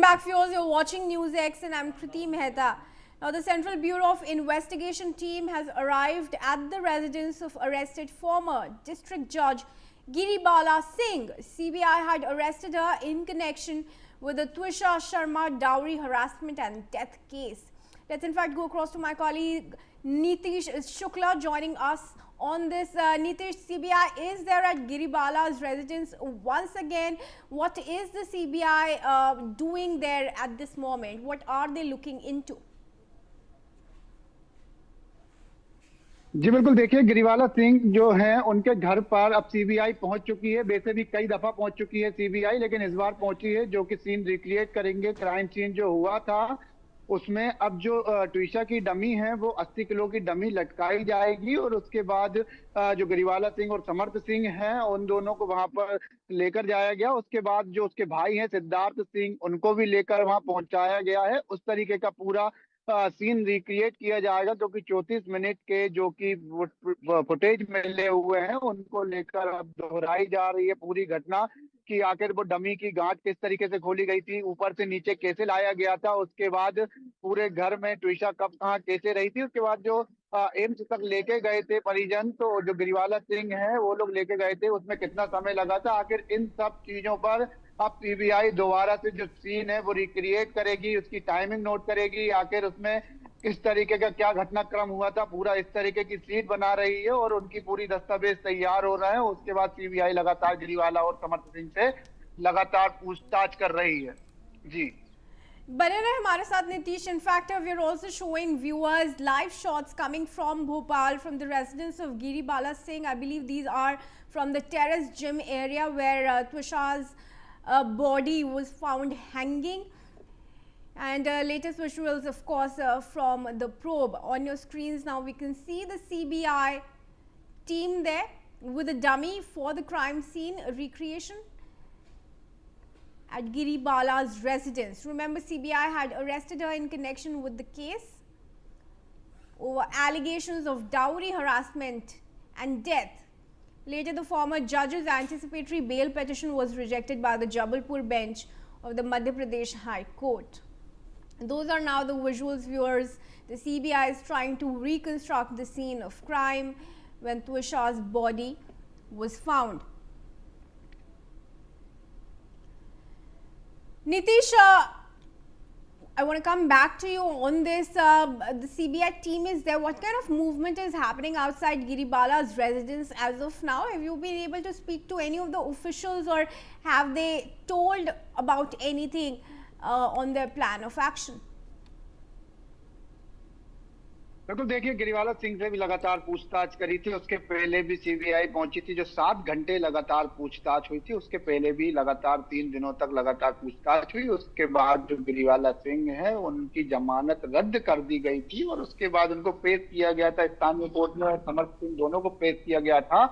back, viewers. You're watching News X and I'm Kriti Mehta. Now, the Central Bureau of Investigation team has arrived at the residence of arrested former District Judge Giribala Singh. CBI had arrested her in connection with the Twisha Sharma dowry harassment and death case. Let's in fact go across to my colleague Nitish Shukla joining us on this. Nitish, CBI is there at Giribala's residence once again. What is the CBI doing there at this moment? What are they looking into? जी बिल्कुल, देखिए गिरिवाला सिंह जो हैं उनके घर पर अब CBI पहुंच चुकी है। वैसे भी कई दफा पहुंच चुकी है सीबीआई, लेकिन इस बार पहुंची है जो कि सीन रिक्रिएट करेंगे। क्राइम सीन जो हुआ था उसमें अब जो ट्विशा की डमी है वो 80 किलो की डमी लटकाई जाएगी और उसके बाद जो गिरिवाला सिंह और समर्थ सिंह हैं उन दोनों को वहां पर लेकर जाया गया। उसके बाद जो उसके भाई हैं सिद्धार्थ सिंह उनको भी लेकर वहां पहुंचाया गया है। उस तरीके का पूरा सीन रिक्रिएट किया जाएगा, जो कि 34 मिनट के जो कि फुटेज मिले हुए हैं उनको लेकर अब दोहराई जा रही है पूरी घटना कि आखिर वो डमी की गांठ किस तरीके से खोली गई थी, ऊपर से नीचे कैसे लाया गया था, उसके बाद पूरे घर में ट्विशा कब कहाँ कैसे रही थी, उसके बाद जो एम्स तक लेके गए थे परिजन, तो जो गिरिवाला सिंह है वो लोग लेके गए थे उसमें कितना समय लगा था। आखिर इन सब चीजों पर अब सीबीआई दोबारा से जो सीन है वो रिक्रिएट करेगी, उसकी टाइमिंग नोट करेगी, आखिर उसमें किस तरीके का क्या घटनाक्रम हुआ था, पूरा इस तरीके की सीट बना रही है और उनकी पूरी दस्तावेज तैयार हो रहे हैं। उसके बाद सीबीआई लगातार गिरिवाला और समर्थ सिंह से लगातार पूछताछ कर रही है। जी बने रहे हमारे साथ Nitish. In fact, we are also showing viewers live shots coming from Bhopal, from the residence of Giribala Singh. I believe these are from the Terrace Gym area where Twisha's body was found hanging. And latest visuals, of course, from the probe on your screens. Now we can see the CBI team there with a dummy for the crime scene recreation at Giribala's residence. Remember, CBI had arrested her in connection with the case over allegations of dowry harassment and death. Later, the former judge's anticipatory bail petition was rejected by the Jabalpur bench of the Madhya Pradesh High Court. Those are now the visuals, viewers. The CBI is trying to reconstruct the scene of crime when Twisha's body was found. Nitish, I want to come back to you on this. The CBI team is there. What kind of movement is happening outside Giribala's residence as of now? Have you been able to speak to any of the officials, or have they told about anything on their plan of action? बिल्कुल, देखिए गिरिवाला सिंह से भी लगातार पूछताछ करी थी। उसके पहले भी सीबीआई पहुंची थी, जो 7 घंटे लगातार पूछताछ हुई थी। उसके पहले भी लगातार 3 दिनों तक लगातार पूछताछ हुई। उसके बाद जो गिरिवाला सिंह है उनकी जमानत रद्द कर दी गई थी और उसके बाद उनको पेश किया गया था स्थानीय कोर्ट में, और समर्थ सिंह दोनों को पेश किया गया था,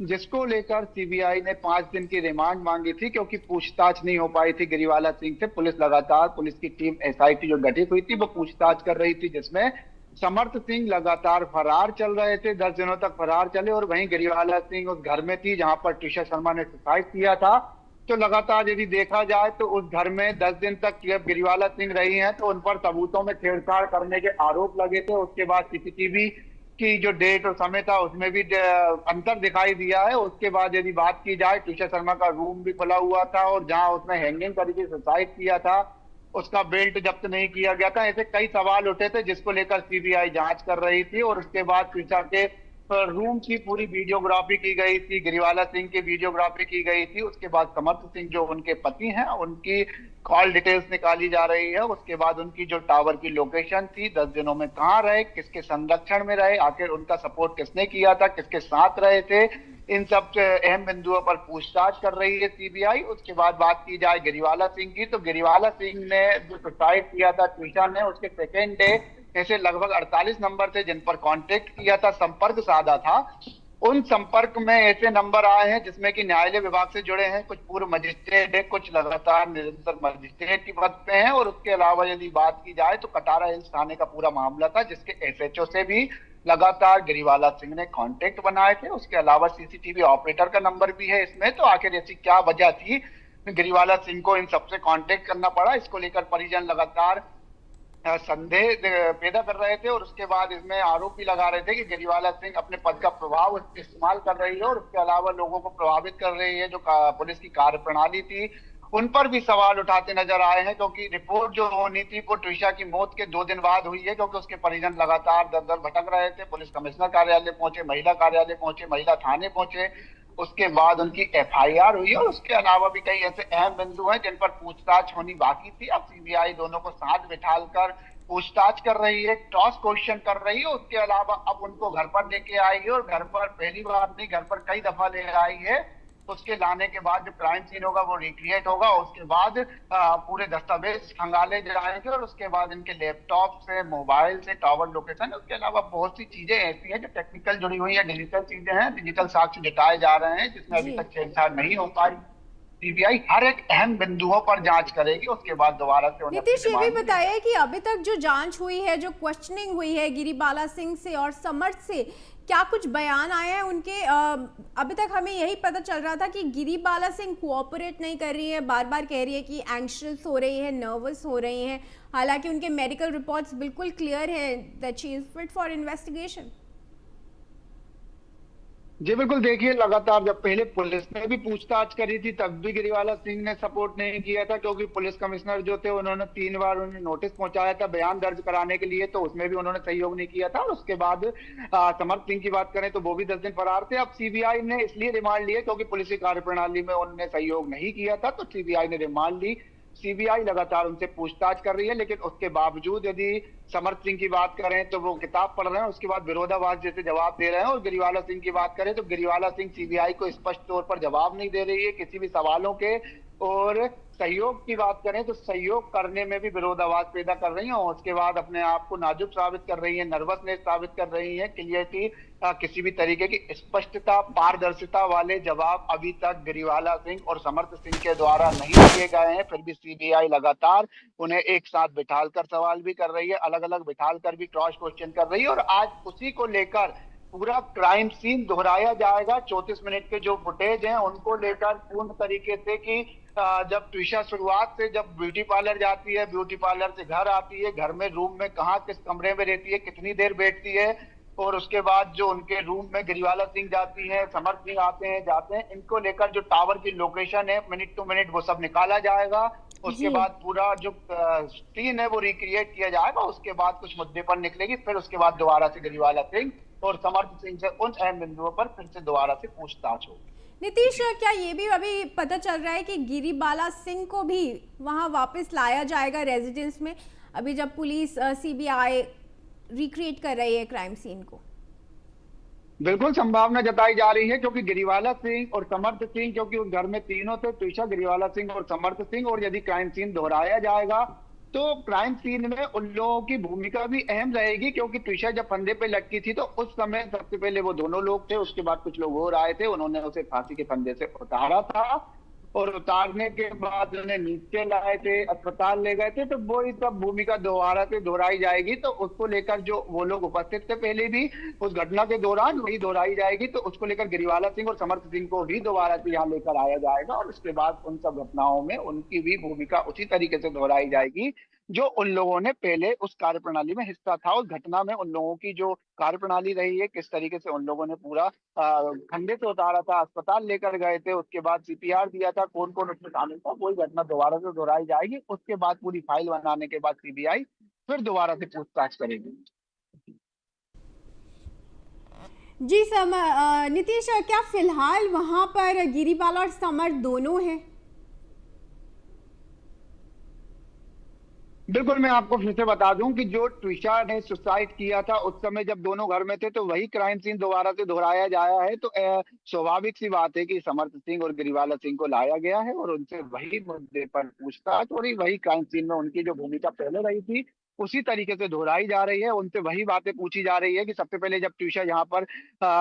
जिसको लेकर सीबीआई ने 5 दिन की रिमांड मांगी थी क्योंकि पूछताछ नहीं हो पाई थी गिरिवाला सिंह से। पुलिस की टीम एसआईटी जो गठित हुई थी वो पूछताछ कर रही थी, जिसमें समर्थ सिंह लगातार फरार चल रहे थे, 10 दिनों तक फरार चले, और वहीं गिरिवाला सिंह उस घर में थी जहां पर ट्विशा शर्मा ने सुसाइड किया था। तो लगातार यदि देखा जाए तो उस घर में 10 दिन तक जब गिरिवाला सिंह रही हैं तो उन पर सबूतों में छेड़छाड़ करने के आरोप लगे थे। उसके बाद सीसीटीवी की जो डेट और समय था उसमें भी अंतर दिखाई दिया है। उसके बाद यदि बात की जाए, ट्विशा शर्मा का रूम भी खुला हुआ था और जहां उसने हैंगिंग तरीके से सुसाइड किया था उसका बेल्ट जब्त नहीं किया गया था। ऐसे कई सवाल उठे थे जिसको लेकर सीबीआई जांच कर रही थी। और उसके बाद ट्विशा के रूम की पूरी वीडियोग्राफी की गई थी, गिरिवाला सिंह की वीडियोग्राफी की गई थी। उसके बाद समर्थ सिंह जो उनके पति हैं उनकी कॉल डिटेल्स निकाली जा रही है। उसके बाद उनकी जो टावर की लोकेशन थी, 10 दिनों में कहाँ रहे, किसके संरक्षण में रहे, आखिर उनका सपोर्ट किसने किया था, किसके साथ रहे थे, इन सब अहम बिंदुओं पर पूछताछ कर रही है सीबीआई। उसके बाद बात की जाए गिरिवाला सिंह की, तो गिरिवाला सिंह ने जो सुसाइड किया था ट्विशा ने, उसके सेकेंड डे ऐसे लगभग 48 नंबर थे जिन पर कांटेक्ट किया था, संपर्क साधा था। उन संपर्क में ऐसे नंबर आए हैं जिसमें कि न्यायालय विभाग से जुड़े हैं, कुछ पूर्व मजिस्ट्रेट है, कुछ लगातार निरंतर मजिस्ट्रेट की पद पे हैं। और उसके अलावा यदि बात की जाए तो कटारा हिल्स थाने का पूरा मामला था जिसके एसएचओ से भी लगातार गिरिवाला सिंह ने कांटेक्ट बनाए थे। उसके अलावा सीसीटीवी ऑपरेटर का नंबर भी है इसमें। तो आखिर ऐसी क्या वजह थी गिरिवाला सिंह को इन सबसे कांटेक्ट करना पड़ा। इसको लेकर परिजन लगातार संदेह पैदा कर रहे थे और उसके बाद इसमें आरोप भी लगा रहे थे कि गिरिवाला सिंह अपने पद का प्रभाव इस्तेमाल कर रही है और उसके अलावा लोगों को प्रभावित कर रही है। जो पुलिस की कार्यप्रणाली थी उन पर भी सवाल उठाते नजर आए हैं, क्योंकि रिपोर्ट जो होनी थी वो ट्विशा की मौत के 2 दिन बाद हुई है, क्योंकि उसके परिजन लगातार दर दर भटक रहे थे। पुलिस कमिश्नर कार्यालय पहुंचे, महिला कार्यालय पहुंचे, महिला थाने पहुंचे, उसके बाद उनकी एफआईआर हुई और उसके अलावा भी कई ऐसे अहम बिंदु हैं जिन पर पूछताछ होनी बाकी थी। अब सीबीआई दोनों को साथ बिठाकर पूछताछ कर रही है, क्रॉस क्वेश्चन कर रही है। उसके अलावा अब उनको घर पर लेके आएगी और घर पर पहली बार नहीं, घर पर कई दफा ले आई है। उसके लाने के बाद जो क्राइम सीन होगा वो रिक्रिएट होगा। उसके बाद पूरे दस्तावेज खंगाले जाएंगे और उसके बाद इनके लैपटॉप से, मोबाइल से, टावर लोकेशन, उसके अलावा बहुत सी चीजें ऐसी हैं जो टेक्निकल जुड़ी हुई है, डिजिटल चीजें हैं, डिजिटल साक्ष्य जुटाए जा रहे हैं जिसमें अभी जी। तक छेड़छाड़ नहीं हो पाई। सीबीआई हर एक अहम बिंदुओं पर जांच करेगी, उसके बाद दोबारा से उन्हें नीतीश, अपनी ये भी रिमांड बताइए कि अभी तक जो जांच हुई है, जो क्वेश्चनिंग हुई है गिरिबाला सिंह से और समर्थ से, क्या कुछ बयान आए हैं उनके? अभी तक हमें यही पता चल रहा था कि गिरिबाला सिंह कोऑपरेट नहीं कर रही है, बार बार कह रही है कि एंग्शियस हो रही है, नर्वस हो रही हैं, हालांकि उनके मेडिकल रिपोर्ट्स बिल्कुल क्लियर है that she is fit for investigation. जी बिल्कुल। देखिए, लगातार जब पहले पुलिस ने भी पूछताछ करी थी तब भी गिरिवाला सिंह ने सपोर्ट नहीं किया था, क्योंकि पुलिस कमिश्नर जो थे उन्होंने 3 बार उन्हें नोटिस पहुंचाया था बयान दर्ज कराने के लिए, तो उसमें भी उन्होंने सहयोग नहीं किया था। और उसके बाद समर्थ सिंह की बात करें तो वो भी 10 दिन फरार थे। अब सीबीआई ने इसलिए रिमांड लिया क्योंकि पुलिस की कार्यप्रणाली में उन्होंने सहयोग नहीं किया था, तो सीबीआई ने रिमांड ली। सीबीआई लगातार उनसे पूछताछ कर रही है, लेकिन उसके बावजूद यदि समर्थ सिंह की बात करें तो वो किताब पढ़ रहे हैं, उसके बाद विरोधाभास जैसे जवाब दे रहे हैं। और गिरिवाला सिंह की बात करें तो गिरिवाला सिंह सीबीआई को स्पष्ट तौर पर जवाब नहीं दे रही है किसी भी सवालों के। और सहयोग की बात करें तो सहयोग करने में भी विरोधाभास पैदा कर रही है और उसके बाद अपने आप को नाजुक साबित कर रही है, नर्वसनेस साबित कर रही है। क्लियरिटी, किसी भी तरीके की स्पष्टता, पारदर्शिता वाले जवाब अभी तक गिरिवाला सिंह और समर्थ सिंह के द्वारा नहीं दिए गए हैं। फिर भी सीबीआई लगातार उन्हें एक साथ बिठाल कर सवाल भी कर रही है, अलग अलग बिठाल कर भी क्रॉस क्वेश्चन कर रही है। और आज उसी को लेकर पूरा क्राइम सीन दोहराया जाएगा। 34 मिनट के जो फुटेज हैं उनको लेकर पूर्ण तरीके से कि जब ट्विशा शुरुआत से जब ब्यूटी पार्लर जाती है, ब्यूटी पार्लर से घर आती है, घर में रूम में कहाँ किस कमरे में रहती है, कितनी देर बैठती है, और उसके बाद जो उनके रूम में गिरिवाला सिंह जाती है, समर्थ सिंह आते हैं जाते हैं, इनको लेकर जो टावर की लोकेशन है मिनट टू मिनट वो सब निकाला जाएगा। उसके जी। बाद पूरा जो सीन है वो रिक्रिएट किया जाएगा। उसके बाद कुछ मुद्दे पर निकलेगी, फिर उसके बाद दोबारा से गिरिवाला सिंह और समर्थ सिंह से उन अहम बिंदुओं पर फिर से दोबारा से पूछताछ होगी। नीतीश, क्या ये भी अभी पता चल रहा है कि गिरिबाला सिंह को भी वहां वापस लाया जाएगा रेजिडेंस में, अभी जब पुलिस सीबीआई रिक्रिएट कर रही है क्राइम सीन को? बिल्कुल संभावना जताई जा रही है, क्योंकि गिरिवाला सिंह और समर्थ सिंह, क्योंकि उस घर में तीनों थे, ट्विशा, गिरिवाला सिंह और समर्थ सिंह, और यदि क्राइम सीन दोहराया जाएगा तो क्राइम सीन में उन लोगों की भूमिका भी अहम रहेगी। क्योंकि ट्विशा जब फंदे पे लटकी थी तो उस समय सबसे पहले वो दोनों लोग थे, उसके बाद कुछ लोग और आए थे, उन्होंने उसे फांसी के फंदे से उतारा था और उतारने के बाद उन्हें नीचे लाए थे, अस्पताल ले गए थे। तो वो ही सब भूमिका दोबारा से दोहराई जाएगी, तो उसको लेकर जो वो लोग उपस्थित थे पहले भी उस घटना के दौरान वही दोहराई जाएगी। तो उसको लेकर गिरिवाला सिंह और समर्थ सिंह को भी दोबारा से यहाँ लेकर आया जाएगा और उसके बाद उन सब घटनाओं में उनकी भी भूमिका उसी तरीके से दोहराई जाएगी जो उन लोगों ने पहले उस कार्यप्रणाली में हिस्सा था। उस घटना में उन लोगों की जो कार्यप्रणाली रही है, किस तरीके से उन लोगों ने पूरा खंडे से उतारा था, अस्पताल लेकर गए थे, उसके बाद सीपीआर दिया था, कौन कौन उसमें शामिल था, वही घटना दोबारा से दोहराई जाएगी। उसके बाद पूरी फाइल बनाने के बाद सीबीआई फिर दोबारा से पूछताछ करेगी। जी नीतीश, क्या फिलहाल वहां पर गिरिबाला और समर्थ दोनों हैं? बिल्कुल, मैं आपको फिर से बता दूं कि जो ट्विशा ने सुसाइड किया था उस समय जब दोनों घर में थे तो वही क्राइम सीन दोबारा से दोहराया जाया है। तो स्वाभाविक सी बात है कि समर्थ सिंह और गिरिवाला सिंह को लाया गया है और उनसे वही मुद्दे पर पूछताछ हो रही, वही क्राइम सीन में उनकी जो भूमिका पहले रही थी उसी तरीके से दोहराई जा रही है। उनसे वही बातें पूछी जा रही है कि सबसे पहले जब ट्विशा यहाँ पर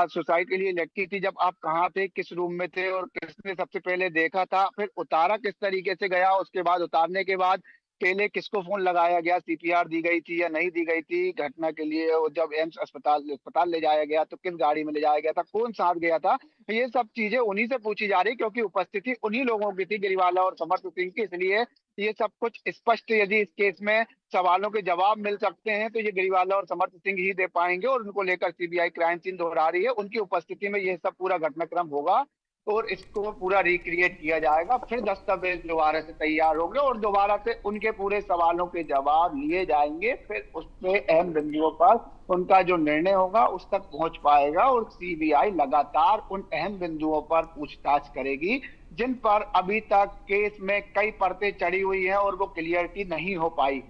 सुसाइड के लिए लटकी थी, जब आप कहाँ थे, किस रूम में थे और किसने सबसे पहले देखा था, फिर उतारा किस तरीके से गया, उसके बाद उतारने के बाद पहले किसको फोन लगाया गया, सीपीआर दी गई थी या नहीं दी गई थी घटना के लिए, और जब एम्स अस्पताल ले जाया गया तो किस गाड़ी में ले जाया गया था, कौन साथ गया था, ये सब चीजें उन्हीं से पूछी जा रही, क्योंकि उपस्थिति उन्हीं लोगों की थी, गिरिवाला और समर्थ सिंह की। इसलिए ये सब कुछ स्पष्ट, यदि इस केस में सवालों के जवाब मिल सकते हैं तो ये गिरिवाला और समर्थ सिंह ही दे पाएंगे, और उनको लेकर सीबीआई क्राइम सीन दोहरा रही है, उनकी उपस्थिति में ये सब पूरा घटनाक्रम होगा और इसको पूरा रिक्रिएट किया जाएगा। फिर दस्तावेज दोबारा से तैयार होंगे और दोबारा से उनके पूरे सवालों के जवाब लिए जाएंगे। फिर उसपे अहम बिंदुओं पर उनका जो निर्णय होगा उस तक पहुंच पाएगा, और सीबीआई लगातार उन अहम बिंदुओं पर पूछताछ करेगी जिन पर अभी तक केस में कई परतें चढ़ी हुई हैं और वो क्लियरिटी नहीं हो पाई।